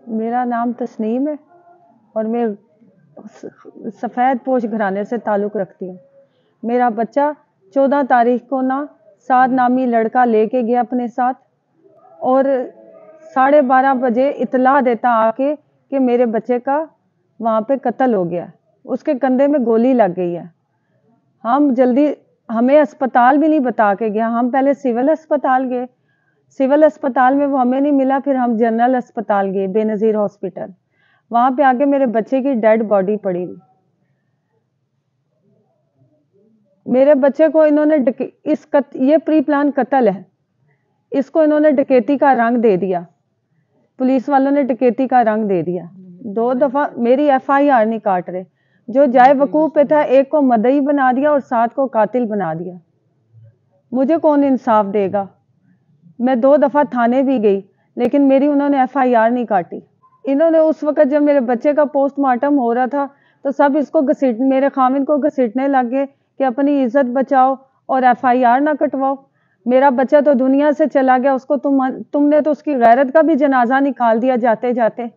मेरा नाम तस्नीम है और मैं सफ़ेद पोश घराने से ताल्लुक़ रखती हूँ। मेरा बच्चा 14 तारीख को ना साद नामी लड़का लेके गया अपने साथ और 12:30 बजे इतला देता आके कि मेरे बच्चे का वहाँ पे कत्ल हो गया, उसके कंधे में गोली लग गई है। हम जल्दी, हमें अस्पताल भी नहीं बता के गया, हम पहले सिविल अस्पताल गए, सिविल अस्पताल में वो हमें नहीं मिला, फिर हम जनरल अस्पताल गए, बेनज़ीर हॉस्पिटल। वहाँ पे आके मेरे बच्चे की डेड बॉडी पड़ी हुई। मेरे बच्चे को इन्होंने ये प्री प्लान कत्ल है, इसको इन्होंने डकैती का रंग दे दिया, पुलिस वालों ने डकैती का रंग दे दिया। 2 दफ़ा मेरी FIR नहीं काट रहे, जो जाए वकूफ़ पे था, एक को मदई बना दिया और 7 को कातिल बना दिया। मुझे कौन इंसाफ देगा? मैं 2 दफ़ा थाने भी गई, लेकिन मेरी उन्होंने FIR नहीं काटी। इन्होंने उस वक़्त जब मेरे बच्चे का पोस्टमार्टम हो रहा था तो सब इसको मेरे खामिन को घसीटने लग गए कि अपनी इज्जत बचाओ और FIR ना कटवाओ। मेरा बच्चा तो दुनिया से चला गया, उसको तुमने तो उसकी गैरत का भी जनाजा निकाल दिया जाते जाते,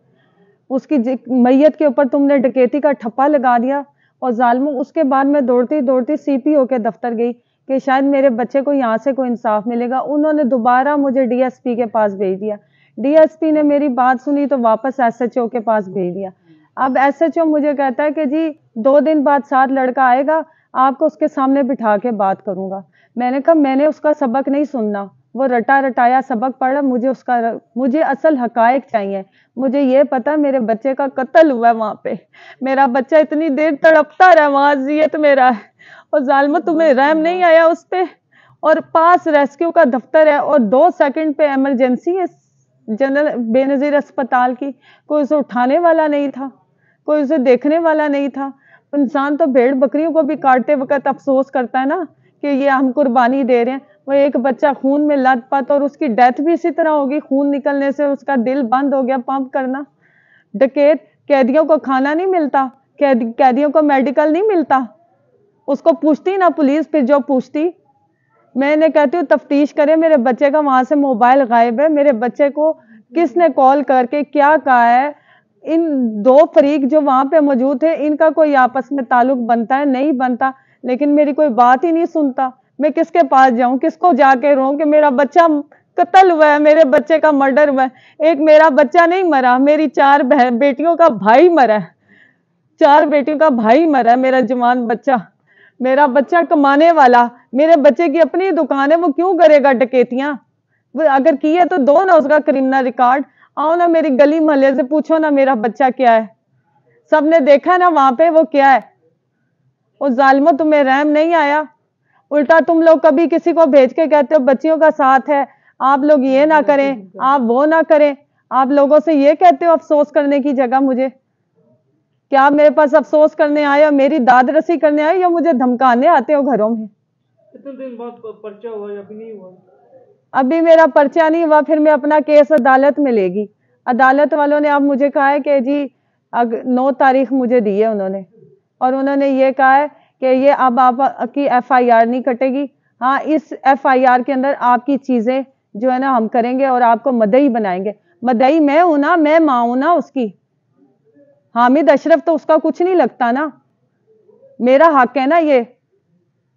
उसकी मैयत के ऊपर तुमने डकैती का ठप्पा लगा दिया। और ज़ालिमों, उसके बाद मैं दौड़ती दौड़ती CPO के दफ्तर गई कि शायद मेरे बच्चे को यहाँ से कोई इंसाफ मिलेगा। उन्होंने दोबारा मुझे DSP के पास भेज दिया, DSP ने मेरी बात सुनी तो वापस SHO के पास भेज दिया। अब SHO मुझे कहता है कि जी 2 दिन बाद 7 लड़का आएगा, आपको उसके सामने बिठा के बात करूंगा। मैंने कहा मैंने उसका सबक नहीं सुनना, वो रटा रटाया सबक पढ़ा, मुझे असल हकायक चाहिए। मुझे ये पता मेरे बच्चे का कत्ल हुआ है वहाँ पे, मेरा बच्चा इतनी देर तड़पता रहा, वहाँ अज़ियत में रहा है, और ज़ालिमों तुम्हें रहम नहीं आया उस पे। और पास रेस्क्यू का दफ्तर है और 2 सेकंड पे इमरजेंसी है जनरल बेनज़ीर अस्पताल की, कोई उसे उठाने वाला नहीं था, कोई उसे देखने वाला नहीं था। इंसान तो भेड़ बकरियों को भी काटते वक्त अफसोस करता है ना कि ये हम कुर्बानी दे रहे हैं। वो एक बच्चा खून में लथपथ और उसकी डेथ भी इसी तरह होगी, खून निकलने से उसका दिल बंद हो गया पंप करना। डकैत, कैदियों को खाना नहीं मिलता, कैदियों को मेडिकल नहीं मिलता, उसको पूछती ना पुलिस, फिर जो पूछती। मैंने कहती हूँ तफ्तीश करें, मेरे बच्चे का वहां से मोबाइल गायब है, मेरे बच्चे को किसने कॉल करके क्या कहा है। इन 2 फरीक जो वहां पे मौजूद थे, इनका कोई आपस में ताल्लुक बनता है? नहीं बनता, लेकिन मेरी कोई बात ही नहीं सुनता। मैं किसके पास जाऊं, किसको जाके रोऊं कि मेरा बच्चा कत्ल हुआ है, मेरे बच्चे का मर्डर हुआ है। एक मेरा बच्चा नहीं मरा, मेरी 4 बेटियों का भाई मरा है, 4 बेटियों का भाई मरा है, मेरा जवान बच्चा। मेरा बच्चा कमाने वाला, मेरे बच्चे की अपनी दुकान है, वो क्यों करेगा डकैतियां? वो अगर की है तो दो ना उसका क्रिमिनल रिकॉर्ड। आओ ना मेरी गली मोहल्ले से पूछो ना मेरा बच्चा क्या है, सबने देखा ना वहां पे वो क्या है। वो जालिमों, तुम्हें रहम नहीं आया? उल्टा तुम लोग कभी किसी को भेज के कहते हो बच्चियों का साथ है, आप लोग ये ना करें, आप वो ना करें। आप लोगों से ये कहते हो अफसोस करने की जगह मुझे, क्या आप मेरे पास अफसोस करने आए हो, मेरी दाद रसी करने आए, या मुझे धमकाने आते हो घरों में? कितने दिन बाद पर्चा हुआ या अभी नहीं हुआ? अभी मेरा पर्चा नहीं हुआ, फिर मैं अपना केस अदालत में लेगी। अदालत वालों ने अब मुझे कहा है कि जी 9 तारीख मुझे दी है उन्होंने, और उन्होंने ये कहा है कि ये अब आपकी FIR नहीं कटेगी। हाँ, इस FIR के अंदर आपकी चीजें जो है ना हम करेंगे और आपको मदई बनाएंगे। मदई मैं हूं ना, मैं मां हूं ना उसकी। हामिद अशरफ तो उसका कुछ नहीं लगता ना, मेरा हक है ना ये,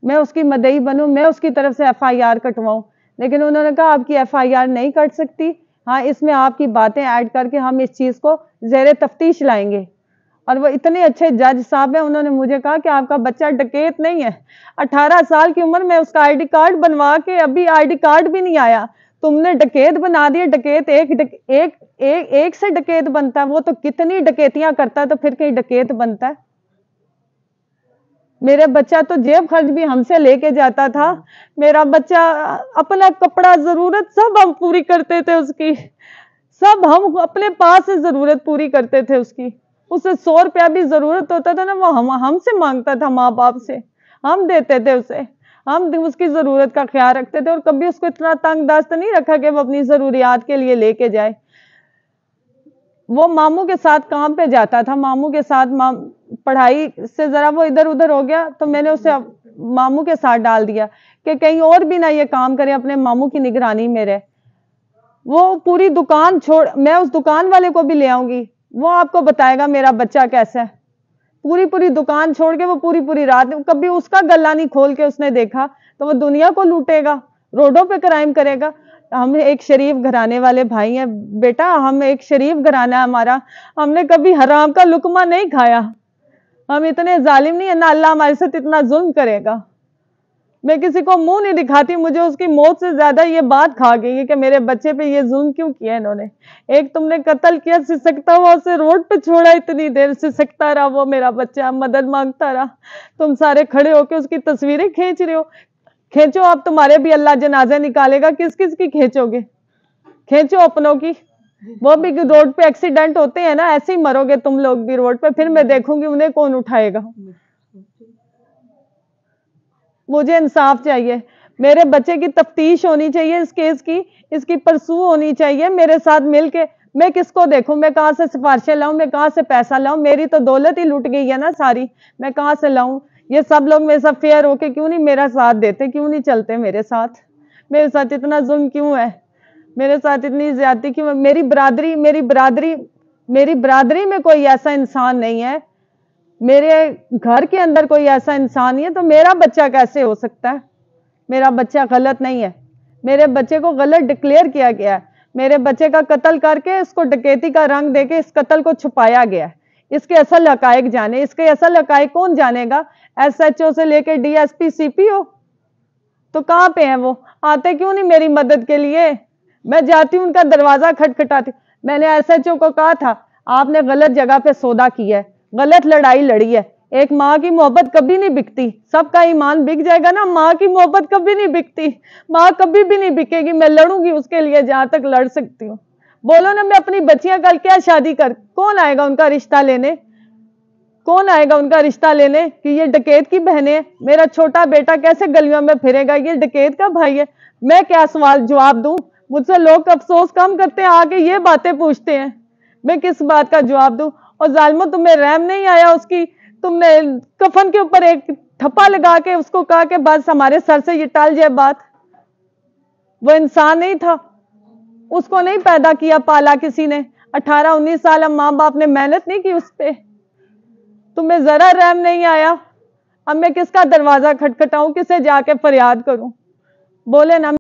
मैं उसकी मदई बनूं, मैं उसकी तरफ से FIR कटवाऊं। लेकिन उन्होंने कहा आपकी FIR नहीं कट सकती, हाँ इसमें आपकी बातें ऐड करके हम इस चीज को ज़ेरे तफ्तीश लाएंगे। और वो इतने अच्छे जज साहब हैं, उन्होंने मुझे कहा कि आपका बच्चा डकैत नहीं है। 18 साल की उम्र में उसका ID कार्ड बनवा के अभी ID कार्ड भी नहीं आया, तुमने डकैत बना दिया। डकैत एक से डकैत बनता है, वो तो कितनी डकैतियां करता है तो फिर कहीं डकैत बनता है। मेरे बच्चा तो जेब खर्च भी हमसे लेके जाता था। मेरा बच्चा अपना कपड़ा जरूरत सब हम पूरी करते थे उसकी, सब हम अपने पास से जरूरत पूरी करते थे उसकी। उसे 100 रुपया भी जरूरत होता था ना, वो हमसे मांगता था, माँ बाप से, हम देते थे उसे। हम उसकी जरूरत का ख्याल रखते थे और कभी उसको इतना तंग दस्त नहीं रखा कि वो अपनी जरूरियात के लिए लेके जाए। वो मामू के साथ काम पे जाता था, मामू के साथ पढ़ाई से जरा वो इधर उधर हो गया तो मैंने उसे मामू के साथ डाल दिया कि कहीं और भी ना ये काम करे, अपने मामू की निगरानी में रहे। وہ پوری دکان چھوڑ, میں اس دکان والے کو بھی لے آؤں گی, وہ آپ کو بتائے گا میرا بچہ کیسا ہے. پوری دکان چھوڑ کے وہ پوری رات, کبھی اس کا گلہ نہیں کھول کے اس نے دیکھا تو وہ دنیا کو لوٹے گا, روڈوں پہ کرائم کرے گا. ہم ایک شریف گھرانے والے بھائی ہیں بیٹا, ہم ایک شریف گھرانہ ہمارا, ہم نے کبھی حرام کا لقمہ نہیں کھایا, ہم اتنے ظالم نہیں ہیں, نہ اللہ ہمارے ساتھ اتنا ظلم کرے گا. میں کسی کو منہ نہیں دکھاتی, مجھے اس کی موت سے زیادہ یہ بات کھا گئی ہے کہ میرے بچے پہ یہ ظلم کیوں کیا انہوں نے. ایک تم نے قتل کیا, سسکتا ہوا اسے روڈ پہ چھوڑا, اتنی دیر سسکتا رہا وہ میرا بچہ, مدد مانگتا رہا, تم سارے کھڑے ہو کے اس کی تصویریں کھینچ رہے ہو. کھینچو آپ, تمہارے بھی اللہ جنازہ نکالے گا, کس کس کی کھینچو گے؟ کھینچو اپنوں کی. وہ بھی روڈ پہ ایکسیڈنٹ ہوتے ہیں نا, ایسے ہی مرو گے تم لوگ بھی روڈ پہ, پھر میں دیکھوں گی انہیں کون اٹھائے گا. مجھے انصاف چاہیے, میرے بچے کی تفتیش ہونی چاہیے اس کیس کی, اس کی پرسو ہونی چاہیے میرے ساتھ مل کے. میں کس کو دیکھوں, میں کہاں سے سفارشیں لاؤں, میں کہاں سے پیسہ لاؤں, میری تو دولت ہی لٹ گئی ہے نا ساری, میں کہاں سے لاؤں؟ یہ سب لوگ میرے ساتھ فیئر ہو کے کیوں نہیں میرا ساتھ دیتے, کیوں نہیں چلتے میرے ساتھ؟ میرے ساتھ اتنا ظلم کیوں ہے, میرے ساتھ اتنی زیادتی کیوں ہے؟ میری برادری میں کوئی ایسا انسان نہیں ہے, میرے گھر کے اندر کوئی ایسا انسان نہیں ہے, تو میرا بچہ کیسے ہو سکتا ہے؟ میرا بچہ غلط نہیں ہے, میرے بچے کو غلط ڈکلیئر کیا گیا ہے, میرے بچے کا قتل کر کے اس کو ڈکیتی کا رنگ دے کے اس قتل کو چھپایا گیا ہے. اس کے اصل حقائق جانے, اس کے اصل حقائق کون جانے گا؟ ایس ایچ او سے لے کے ڈی ایس پی سی پی او, تو کہاں پہ ہیں وہ؟ آتے کیوں نہیں میری مدد کے لیے؟ میں جاتی ہوں ان کا دروازہ کھٹکھٹاتی. میں نے ایس ایچ او کو کہا تھا آپ نے غلط جگہ پہ سودا کیا ہے, غلط لڑائی لڑی ہے. ایک ماں کی محبت کبھی نہیں بکتی, سب کا ایمان بک جائے گا نا, ماں کی محبت کبھی نہیں بکتی, ماں کبھی بھی نہیں بکے گی. میں لڑوں گی اس کے لیے جہاں تک لڑ سکتی ہوں. بولو نا, میں اپنی بچیاں کل کیا شادی کر, کون آئے گا ان کا رشتہ لینے؟ کون آئے گا ان کا رشتہ لینے کہ یہ ڈکیت کی بہنیں ہیں؟ میرا چھوٹا بیٹا کیسے گلیوں میں پھرے گا, یہ ڈکیت کا بھائی ہے؟ میں کیا سوال جواب دوں؟ مجھ سے لوگ افسوس کم کرتے ہیں, آگے یہ باتیں پوچھتے ہیں, میں کس بات کا جواب دوں؟ اور ظالموں, تمہیں رحم نہیں آیا اس کی؟ تم نے کفن کے اوپر ایک تھپا لگا کے اس کو کہا کہ بس ہمارے سر سے یہ ٹال جائے بات. وہ انسان نہیں تھا, اس کو نہیں پیدا کیا پالا کسی نے, 18-19 سال ہم ماں باپ نے محنت نہیں کی اس پہ, تمہیں ذرا رحم نہیں آیا؟ اب میں کس کا دروازہ کھٹکھٹاؤں, کسے جا کے فریاد کروں؟ بولے نا.